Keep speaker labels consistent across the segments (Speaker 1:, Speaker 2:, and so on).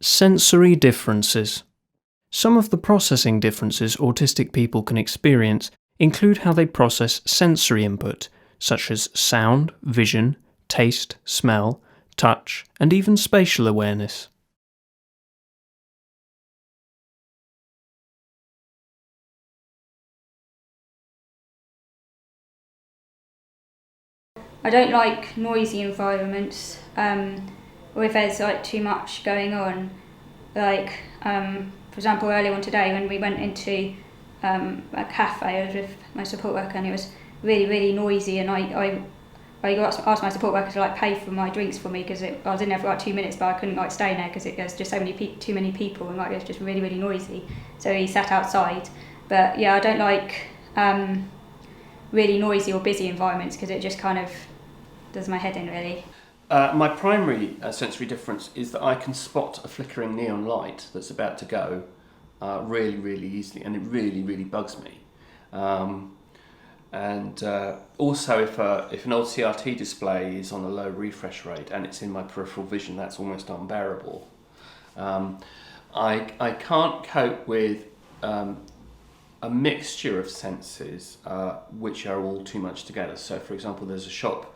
Speaker 1: Sensory differences. Some of the processing differences autistic people can experience include how they process sensory input, such as sound, vision, taste, smell, touch, and even spatial awareness.
Speaker 2: I don't like noisy environments, or if there's like too much going on. Like, for example, earlier on today when we went into a cafe, I was with my support worker and it was really, really noisy, and I asked my support worker to like pay for my drinks for me because I was in there for like 2 minutes, but I couldn't like stay in there because there's just too many people, and like it was just really, really noisy. So he sat outside. But yeah, I don't like really noisy or busy environments because it just kind of does my head in, really.
Speaker 3: My primary sensory difference is that I can spot a flickering neon light that's about to go really, really easily, and it really, really bugs me. Also, if an old CRT display is on a low refresh rate and it's in my peripheral vision, that's almost unbearable. I can't cope with a mixture of senses which are all too much together. So, for example, there's a shop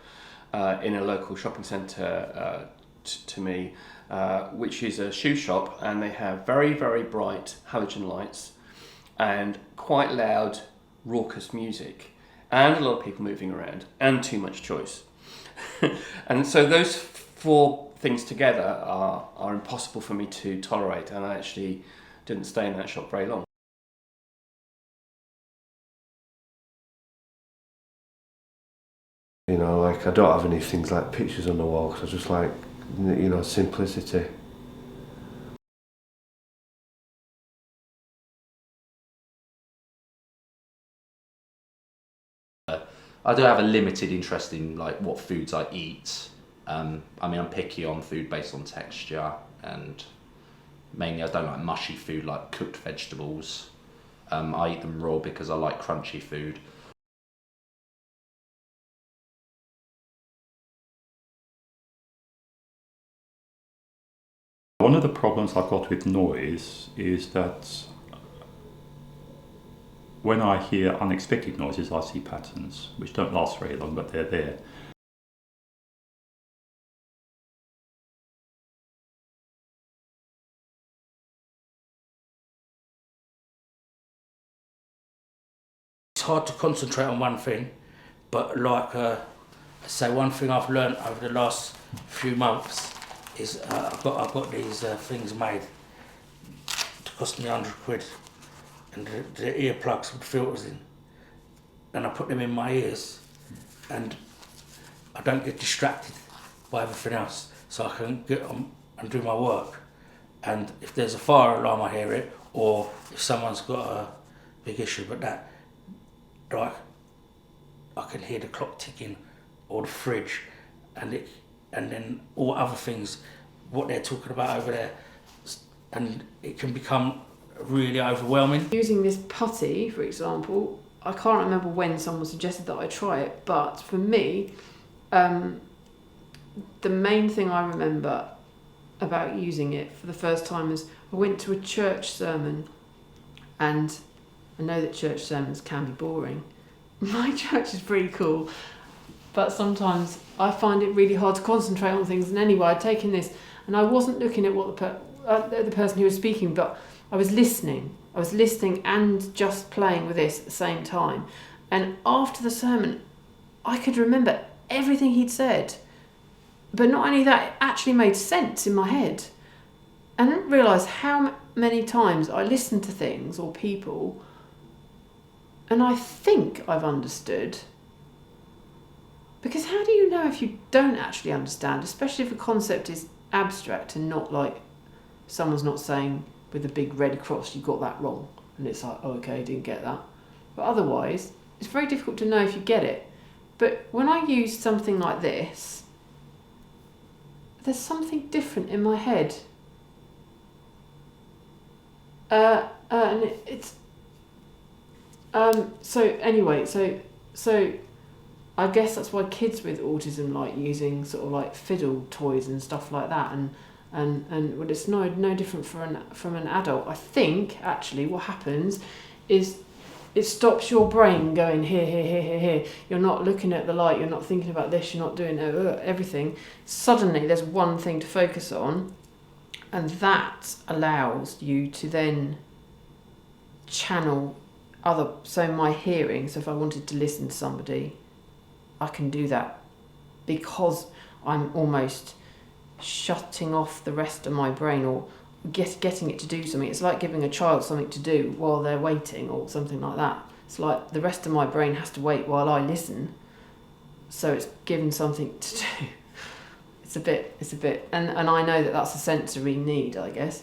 Speaker 3: in a local shopping centre to me, which is a shoe shop, and they have very, very bright halogen lights and quite loud, raucous music, and a lot of people moving around, and too much choice. And so those four things together are impossible for me to tolerate, and I actually didn't stay in that shop very long.
Speaker 4: You know, like I don't have any things like pictures on the wall because I just like, you know, simplicity.
Speaker 5: I do have a limited interest in like what foods I eat. I mean, I'm picky on food based on texture, and mainly I don't like mushy food like cooked vegetables. I eat them raw because I like crunchy food.
Speaker 6: One of the problems I've got with noise is that when I hear unexpected noises, I see patterns, which don't last very long, but they're there.
Speaker 7: It's hard to concentrate on one thing, but like, say one thing I've learn't over the last few months is I've got these things made to cost me £100, and the earplugs with filters in, and I put them in my ears, and I don't get distracted by everything else, so I can get on and do my work. And if there's a fire alarm, I hear it, or if someone's got a big issue, but that, like, I can hear the clock ticking, or the fridge, and then all other things, what they're talking about over there, and it can become really overwhelming.
Speaker 8: Using this putty, for example, I can't remember when someone suggested that I try it, but for me, the main thing I remember about using it for the first time is I went to a church sermon, and I know that church sermons can be boring. My church is pretty cool, but sometimes I find it really hard to concentrate on things. And anyway, I'd taken this, and I wasn't looking at what the person who was speaking, but I was listening. I was listening and just playing with this at the same time. And after the sermon, I could remember everything he'd said. But not only that, it actually made sense in my head. And I didn't realise how many times I listened to things or people, and I think I've understood. Because how do you know if you don't actually understand, especially if a concept is abstract and not like someone's not saying with a big red cross, you got that wrong. And it's like, oh, okay, I didn't get that. But otherwise, it's very difficult to know if you get it. But when I use something like this, there's something different in my head. And it's... So I guess that's why kids with autism like using sort of like fiddle toys and stuff like that, and well, it's no different from an adult. I think actually what happens is it stops your brain going here. You're not looking at the light, you're not thinking about this, you're not doing everything. Suddenly there's one thing to focus on, and that allows you to then channel so my hearing. So if I wanted to listen to somebody, I can do that because I'm almost shutting off the rest of my brain, or getting it to do something. It's like giving a child something to do while they're waiting or something like that. It's like the rest of my brain has to wait while I listen, so it's given something to do. It's a bit, and I know that that's a sensory need, I guess.